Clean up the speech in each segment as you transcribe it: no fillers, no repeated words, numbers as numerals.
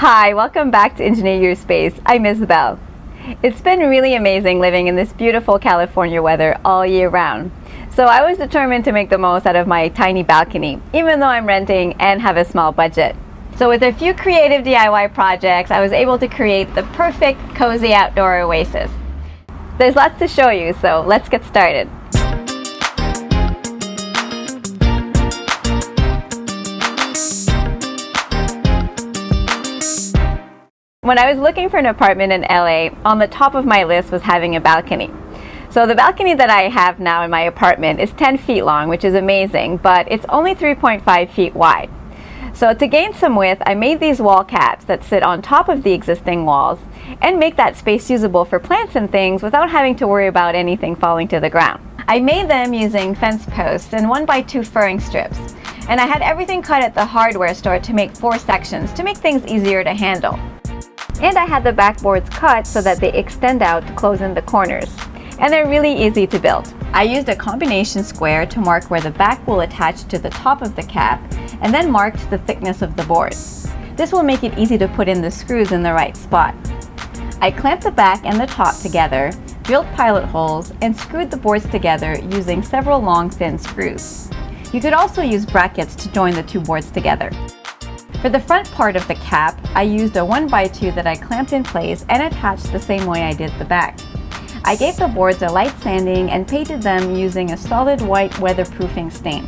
Hi, welcome back to Engineer Your Space. I'm Isabel. It's been really amazing living in this beautiful California weather all year round. So I was determined to make the most out of my tiny balcony, even though I'm renting and have a small budget. So with a few creative DIY projects, I was able to create the perfect cozy outdoor oasis. There's lots to show you, so let's get started. When I was looking for an apartment in LA, on the top of my list was having a balcony. So the balcony that I have now in my apartment is 10 feet long, which is amazing, but it's only 3.5 feet wide. So to gain some width, I made these wall caps that sit on top of the existing walls and make that space usable for plants and things without having to worry about anything falling to the ground. I made them using fence posts and 1x2 furring strips. And I had everything cut at the hardware store to make 4 sections to make things easier to handle. And I had the backboards cut so that they extend out to close in the corners. And they're really easy to build. I used a combination square to mark where the back will attach to the top of the cap, and then marked the thickness of the board. This will make it easy to put in the screws in the right spot. I clamped the back and the top together, drilled pilot holes, and screwed the boards together using several long thin screws. You could also use brackets to join the two boards together. For the front part of the cap, I used a 1x2 that I clamped in place and attached the same way I did the back. I gave the boards a light sanding and painted them using a solid white weatherproofing stain.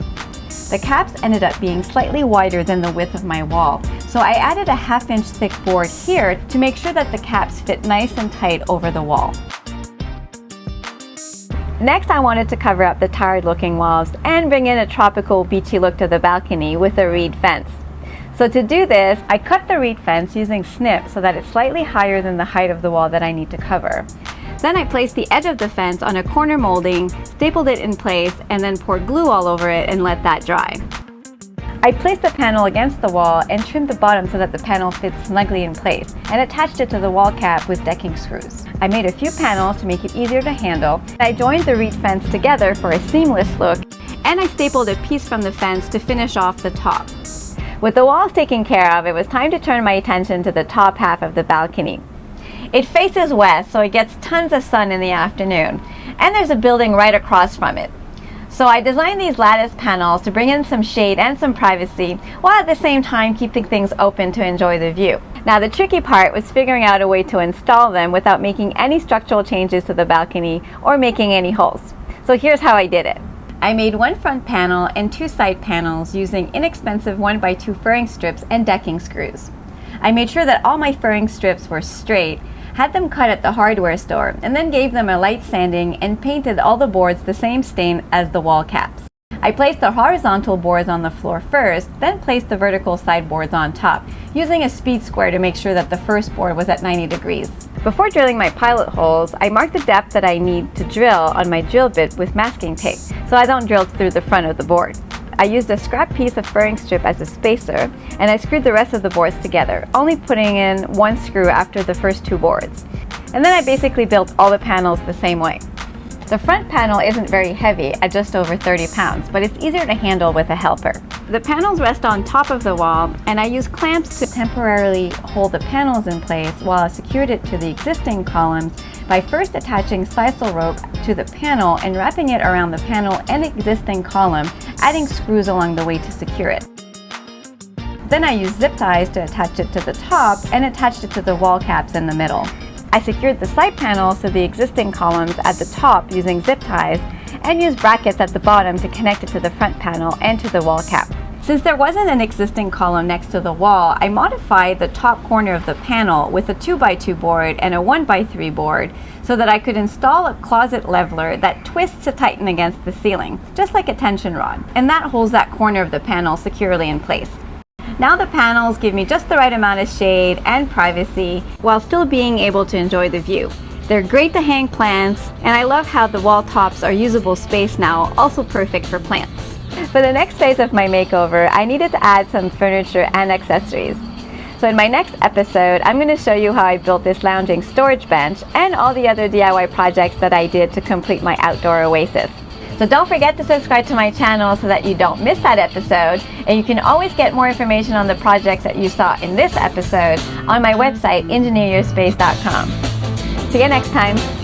The caps ended up being slightly wider than the width of my wall, so I added a 1/2 inch thick board here to make sure that the caps fit nice and tight over the wall. Next, I wanted to cover up the tired looking walls and bring in a tropical beachy look to the balcony with a reed fence. So to do this, I cut the reed fence using snip so that it's slightly higher than the height of the wall that I need to cover. Then I placed the edge of the fence on a corner molding, stapled it in place, and then poured glue all over it and let that dry. I placed the panel against the wall and trimmed the bottom so that the panel fits snugly in place, and attached it to the wall cap with decking screws. I made a few panels to make it easier to handle. I joined the reed fence together for a seamless look, and I stapled a piece from the fence to finish off the top. With the walls taken care of, it was time to turn my attention to the top half of the balcony. It faces west, so it gets tons of sun in the afternoon, and there's a building right across from it. So I designed these lattice panels to bring in some shade and some privacy, while at the same time keeping things open to enjoy the view. Now the tricky part was figuring out a way to install them without making any structural changes to the balcony or making any holes. So here's how I did it. I made one front panel and 2 side panels using inexpensive 1x2 furring strips and decking screws. I made sure that all my furring strips were straight, had them cut at the hardware store, and then gave them a light sanding and painted all the boards the same stain as the wall caps. I placed the horizontal boards on the floor first, then placed the vertical side boards on top, using a speed square to make sure that the first board was at 90 degrees. Before drilling my pilot holes, I marked the depth that I need to drill on my drill bit with masking tape, so I don't drill through the front of the board. I used a scrap piece of furring strip as a spacer, and I screwed the rest of the boards together, only putting in 1 screw after the first 2 boards. And then I basically built all the panels the same way. The front panel isn't very heavy at just over 30 pounds, but it's easier to handle with a helper. The panels rest on top of the wall, and I used clamps to temporarily hold the panels in place while I secured it to the existing columns by first attaching sisal rope to the panel and wrapping it around the panel and existing column, adding screws along the way to secure it. Then I used zip ties to attach it to the top and attached it to the wall caps in the middle. I secured the side panels to the existing columns at the top using zip ties and used brackets at the bottom to connect it to the front panel and to the wall cap. Since there wasn't an existing column next to the wall, I modified the top corner of the panel with a 2x2 board and a 1x3 board so that I could install a closet leveler that twists to tighten against the ceiling, just like a tension rod, and that holds that corner of the panel securely in place. Now the panels give me just the right amount of shade and privacy while still being able to enjoy the view. They're great to hang plants, and I love how the wall tops are usable space now, also perfect for plants. For the next phase of my makeover, I needed to add some furniture and accessories. So in my next episode, I'm going to show you how I built this lounging storage bench and all the other DIY projects that I did to complete my outdoor oasis. So don't forget to subscribe to my channel so that you don't miss that episode. And you can always get more information on the projects that you saw in this episode on my website, engineeryourspace.com. See you next time.